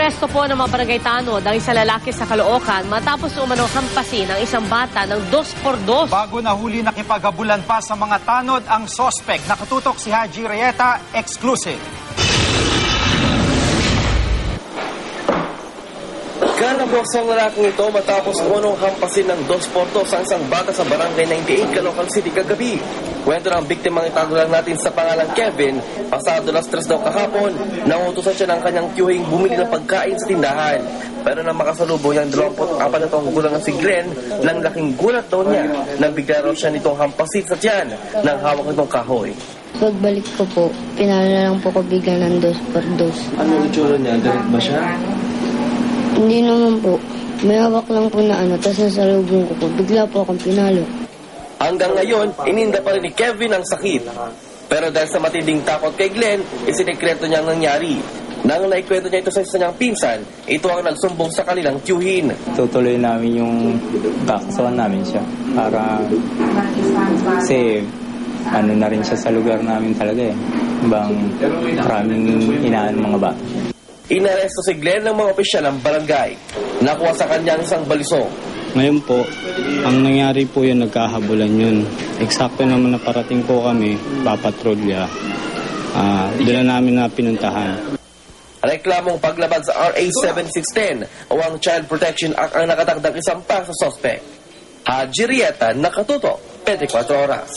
Inaresto po ng mga barangay tanod ang isang lalaki sa Caloocan matapos umanong hampasin ang isang bata ng 2x2. Bago nahuli nakipaghabulan pa sa mga tanod ang sospek. Nakatutok si Haji Rieta, exclusive. Kanabos ang lalaking ito matapos unong hampasin ng 2x2 ang isang bata sa Barangay 98, Caloocan City kagabi. Kwento ng biktimang itago lang natin sa pangalang Kevin, pasado las 3 daw kahapon, nangutusan siya ng kanyang tiyuhing bumili ng pagkain sa tindahan. Pero nang makasalubong niyang 24 na taong gulang na si Glenn, nang laking gulat daw niya nang bigla raw siya nitong hampasin sa tiyan ng hawak nitong kahoy. Pagbalik ko po, pinalo na lang po ko bigla ng 2x2. Ano ang itsura niya? Galit ba siya? Hindi naman po. May hawak lang po na tapos nasa lubong ko po. Bigla po akong pinalo. Hanggang ngayon, ininda pa rin ni Kevin ang sakit. Pero dahil sa matinding takot kay Glenn, isinekreto niya ang nangyari. Nang naikwento niya ito sa isa niyang pinsan, ito ang nagsumbong sa kanilang tiyuhin. Tutuloy namin yung kakasuhan namin siya para kasi na rin siya sa lugar namin talaga eh. Maraming inaan mga bata. Inaresto si Glenn ng mga opisyal ng barangay. Nakuha sa kanya ang isang balisong. Ngayon po, ang nangyari po yun, nagkahabulan yun. Eksakto naman na parating po kami, papatrolya. Doon na namin na pinuntahan. Reklamong paglabag sa RA 7610 o ang Child Protection Act ang nakatagdag isang pa sa sospek. Haji Rieta, nakatuto, 24 oras.